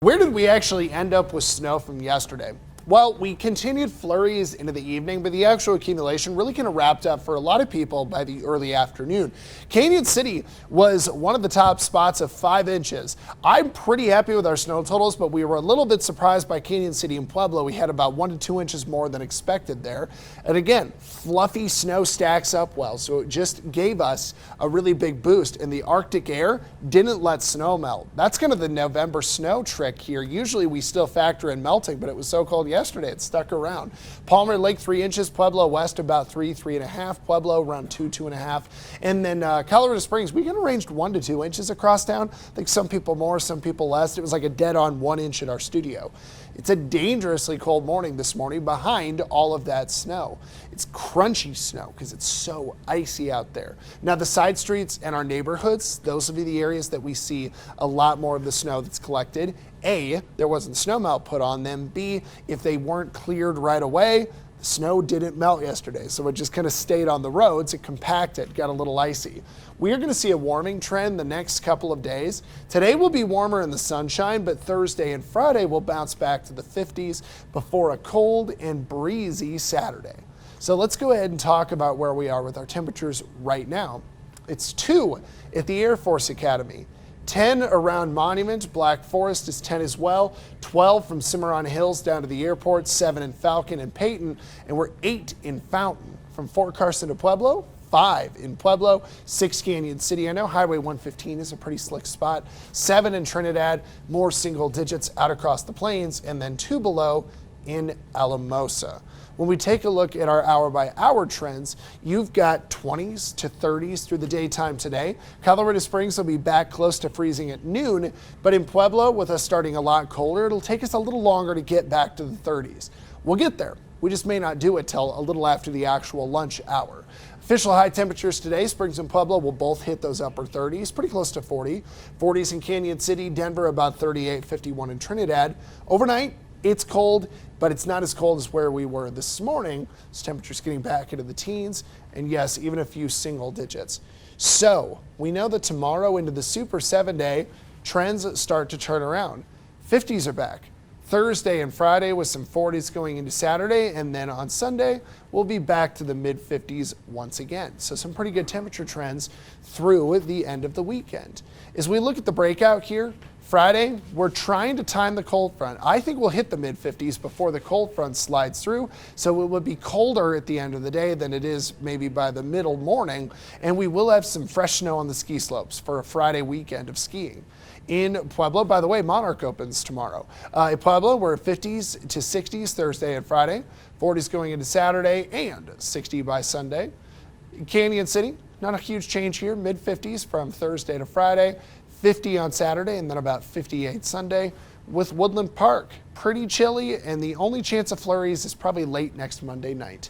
Where did we actually end up with snow from yesterday? Well, we continued flurries into the evening, but the actual accumulation really kind of wrapped up for a lot of people by the early afternoon. Canyon City was one of the top spots of 5 inches. I'm pretty happy with our snow totals, but we were a little bit surprised by Canyon City and Pueblo. We had about 1 to 2 inches more than expected there. And again, fluffy snow stacks up well, so it just gave us a really big boost. And the Arctic air didn't let snow melt. That's kind of the November snow trick here. Usually we still factor in melting, but it was so cold yesterday it stuck around. Palmer Lake 3 inches, Pueblo West about 3.5, Pueblo around 2.5, and then Colorado Springs we kind of ranged 1 to 2 inches across town. I think some people more, some people less. It was like a dead on 1 inch at our studio. It's a dangerously cold morning this morning behind all of that snow. It's crunchy snow because it's so icy out there. Now the side streets and our neighborhoods, those will be the areas that we see a lot more of the snow that's collected. A, there wasn't snow melt put on them. B, if they weren't cleared right away, the snow didn't melt yesterday, so it just kind of stayed on the roads. It compacted, got a little icy. We are going to see a warming trend the next couple of days. Today will be warmer in the sunshine, but Thursday and Friday will bounce back to the 50s before a cold and breezy Saturday. So let's go ahead and talk about where we are with our temperatures right now. It's 2 at the Air Force Academy. 10 around Monument, Black Forest is 10 as well, 12 from Cimarron Hills down to the airport, 7 in Falcon and Peyton, and we're 8 in Fountain. From Fort Carson to Pueblo, 5 in Pueblo, 6 Canyon City. I know Highway 115 is a pretty slick spot, 7 in Trinidad, more single digits out across the plains, and then 2 below in Alamosa. When we take a look at our hour-by-hour trends, you've got 20s to 30s through the daytime today. Colorado Springs will be back close to freezing at noon, but in Pueblo, with us starting a lot colder, it'll take us a little longer to get back to the 30s. We'll get there. We just may not do it till a little after the actual lunch hour. Official high temperatures today, Springs and Pueblo will both hit those upper 30s, pretty close to 40. 40s in Canyon City, Denver about 38, 51 in Trinidad. Overnight, it's cold, but it's not as cold as where we were this morning. So temperatures getting back into the teens, and yes, even a few single digits. So we know that tomorrow into the Super 7-day, trends start to turn around. 50s are back. Thursday and Friday with some 40s going into Saturday, and then on Sunday, we'll be back to the mid-50s once again. So some pretty good temperature trends through the end of the weekend. As we look at the breakout here, Friday, we're trying to time the cold front. I think we'll hit the mid-50s before the cold front slides through, so it will be colder at the end of the day than it is maybe by the middle morning, and we will have some fresh snow on the ski slopes for a Friday weekend of skiing. In Pueblo, by the way, Monarch opens tomorrow. In Pueblo, we're at 50s to 60s Thursday and Friday, 40s going into Saturday, and 60 by Sunday. Canyon City, not a huge change here, mid-50s from Thursday to Friday, 50 on Saturday, and then about 58 Sunday. With Woodland Park, pretty chilly, and the only chance of flurries is probably late next Monday night.